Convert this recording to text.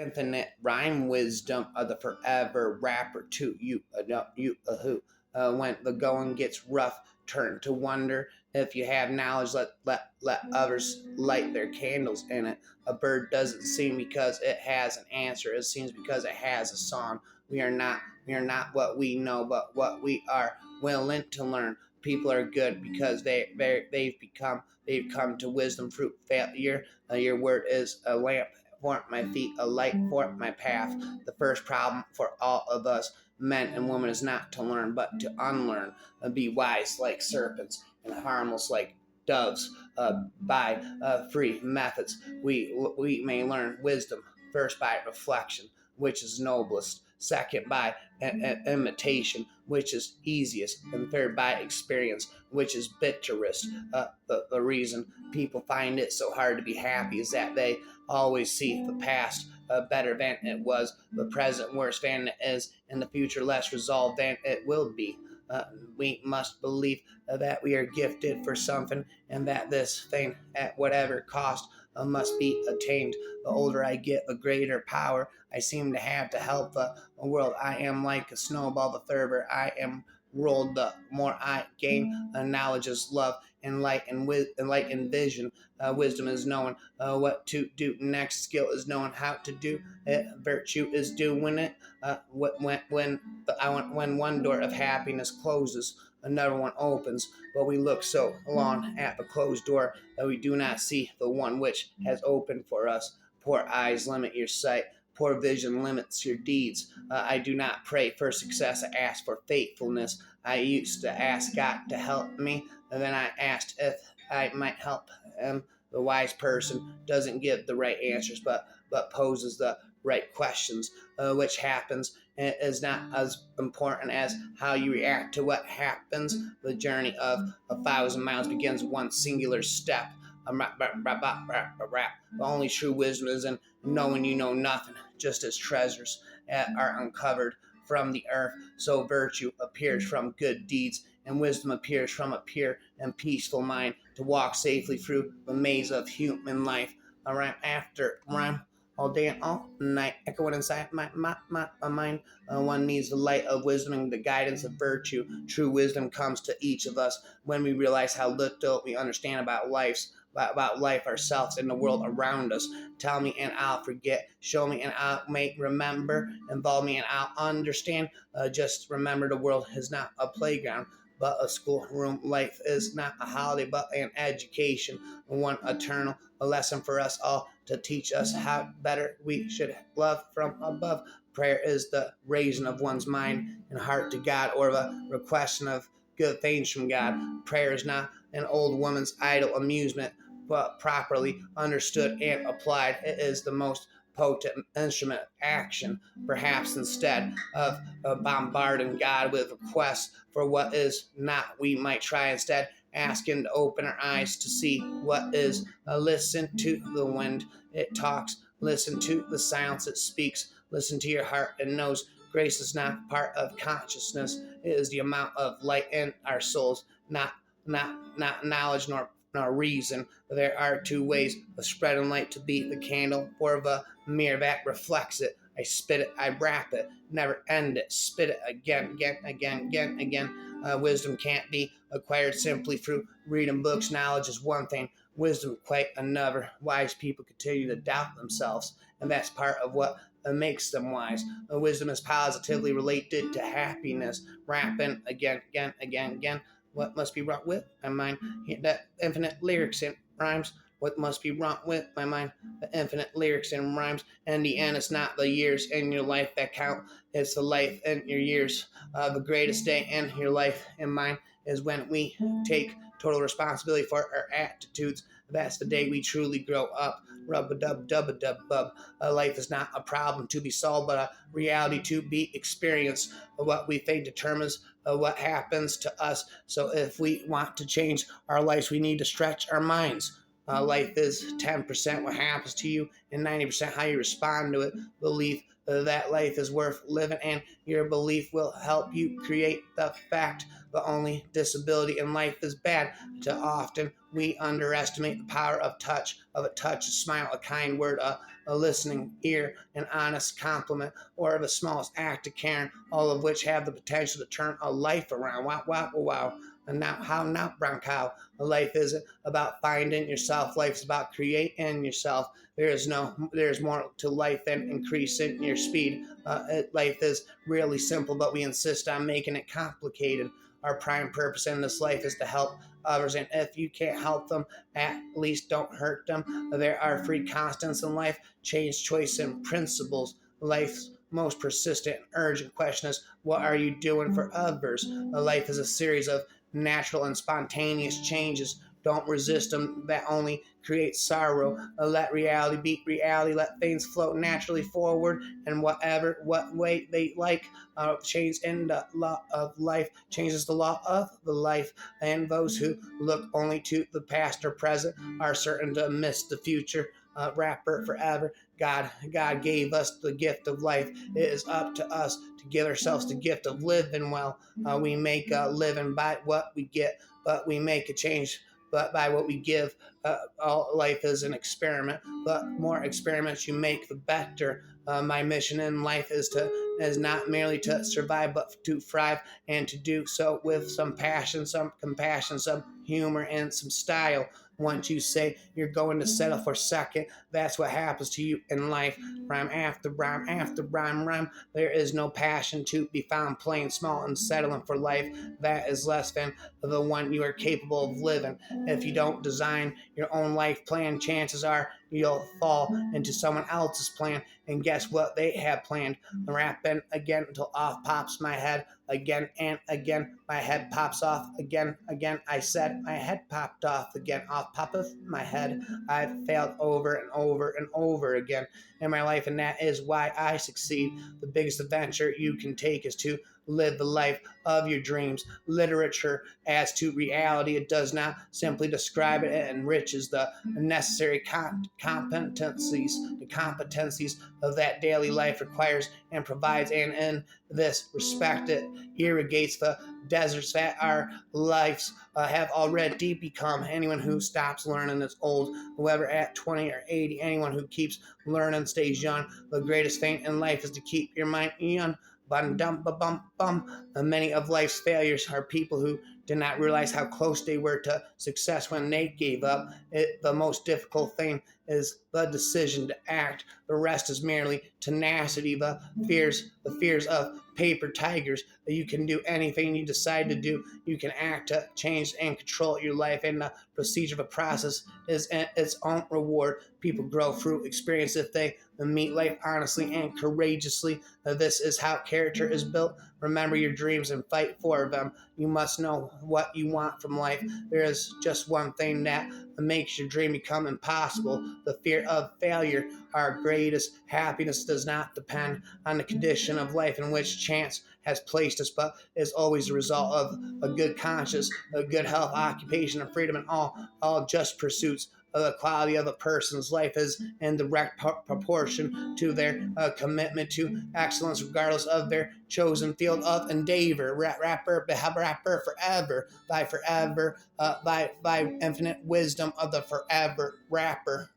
infinite rhyme wisdom of the forever rapper to you, no, you, who. When the going gets rough, turn to wonder. If you have knowledge, let others light their candles in it. A bird doesn't sing because it has an answer. It sings because it has a song. We are not what we know, but what we are willing to learn. People are good because they've come to wisdom fruit failure. Your word is a lamp for my feet, a light for my path. The first problem for all of us, men and women, is not to learn, but to unlearn. Be wise like serpents and harmless like doves. By free methods, we may learn wisdom. First, by reflection, which is noblest. Second, by imitation, which is easiest. And third, by experience, which is bitterest. The reason people find it so hard to be happy is that they always see the past better than it was, the present worse than it is, and the future less resolved than it will be. We must believe that we are gifted for something, and that this thing, at whatever cost, must be attained. The older I get, the greater power I seem to have to help the world. I am like a snowball. The further I am rolled, the more I gain. Knowledge is love, and light and vision. Wisdom is knowing what to do next. Skill is knowing how to do it. Virtue is doing it. When one door of happiness closes, another one opens. But we look so long at the closed door that we do not see the one which has opened for us. Poor eyes limit your sight. Poor vision limits your deeds. I do not pray for success. I ask for faithfulness. I used to ask God to help me, and then I asked if I might help him. The wise person doesn't give the right answers, but poses the right questions, which happens is not as important as how you react to what happens. The journey of 1,000 miles begins one singular step. The only true wisdom is in knowing you know nothing, just as treasures are uncovered from the earth, so virtue appears from good deeds, and wisdom appears from a pure and peaceful mind to walk safely through the maze of human life. A rhyme after rhyme, all day and all night, echoing inside my mind. One needs the light of wisdom and the guidance of virtue. True wisdom comes to each of us when we realize how little we understand about life ourselves and the world around us. Tell me and I'll forget. Show me and I'll make remember. Involve me and I'll understand. Just remember, the world is not a playground, but a schoolroom. Life is not a holiday, but an education, one eternal, a lesson for us all to teach us how better we should love from above. Prayer is the raising of one's mind and heart to God, or the requesting of good things from God. Prayer is not an old woman's idle amusement, but properly understood and applied, it is the most potent instrument of action. Perhaps instead of bombarding God with requests for what is not, we might try instead asking to open our eyes to see what is. Listen to the wind, it talks. Listen to the silence, it speaks. Listen to your heart, it knows. Grace is not part of consciousness, it is the amount of light in our souls, not knowledge nor reason. There are two ways of spreading light: to be the candle for the mirror that reflects it. I spit it, I wrap it, never end it. Spit it again. Wisdom can't be acquired simply through reading books. Knowledge is one thing, wisdom quite another. Wise people continue to doubt themselves, and that's part of what makes them wise. Wisdom is positively related to happiness. Rapping again. What must be wrong with my mind? That infinite lyrics and rhymes. What must be wrong with my mind? The infinite lyrics and rhymes. In the end, it's not the years in your life that count. It's the life in your years. The greatest day in your life and mine is when we take total responsibility for our attitudes. That's the day we truly grow up. Rub-a-dub-dub-a-dub-bub. Life is not a problem to be solved, but a reality to be experienced. What we think determines what happens to us. So if we want to change our lives, we need to stretch our minds. Life is 10% what happens to you and 90% how you respond to it. Belief that life is worth living, and your belief will help you create the fact. The only disability in life is bad. Too often we underestimate the power of a touch, a smile, a kind word, a listening ear, an honest compliment, or of the smallest act of caring, all of which have the potential to turn a life around. Wow, wow, wow. And now, how now, brown cow? Life isn't about finding yourself. Life's about creating yourself. There's more to life than increasing your speed. Life is really simple, but we insist on making it complicated. Our prime purpose in this life is to help others, and if you can't help them, at least don't hurt them. There are three constants in life: change, choice, and principles. Life's most persistent and urgent question is, what are you doing for others? Life is a series of natural and spontaneous changes. Don't resist them. That only creates sorrow. Let reality beat reality. Let things float naturally forward, and what way they like. Change in the law of life changes the law of the life. And those who look only to the past or present are certain to miss the future. Rapper forever. God gave us the gift of life. It is up to us to give ourselves the gift of living well. We make a living by what we get, but we make a change but by what we give. All life is an experiment. The more experiments you make, the better. My mission in life is not merely to survive, but to thrive, and to do so with some passion, some compassion, some humor, and some style. Once you say you're going to settle for second, that's what happens to you in life. Rhyme after rhyme after rhyme. There is no passion to be found playing small and settling for life. That is less than the one you are capable of living. If you don't design your own life plan, chances are you'll fall into someone else's plan. And guess what they have planned? Rapping again until off pops my head. Again and again, my head pops off. Again. I said my head popped off again. Off poppeth my head. I've failed over and over and over again in my life, and that is why I succeed. The biggest adventure you can take is to live the life of your dreams. Literature as to reality, it does not simply describe it. It enriches the necessary competencies. The competencies of that daily life requires and provides, and in this respect, it irrigates the deserts that our lives have already become. Anyone who stops learning is old. Whoever at 20 or 80, anyone who keeps learning stays young. The greatest thing in life is to keep your mind young. Bum dum ba bum bum. Many of life's failures are people who did not realize how close they were to success when they gave up. The most difficult thing is the decision to act. The rest is merely tenacity. The fears of paper tigers. You can do anything you decide to do. You can act to change and control your life, and the procedure of a process is its own reward. People grow through experience if they meet life honestly and courageously. This is how character is built. Remember your dreams and fight for them. You must know what you want from life. There is just one thing that makes your dream become impossible: the fear of failure. Our greatest happiness does not depend on the condition of life in which chance has placed us, but is always the result of a good conscience, a good health, occupation, and freedom, and all just pursuits. The quality of a person's life is in direct proportion to their commitment to excellence, regardless of their chosen field of endeavor. Rapper forever, by infinite wisdom of the forever rapper.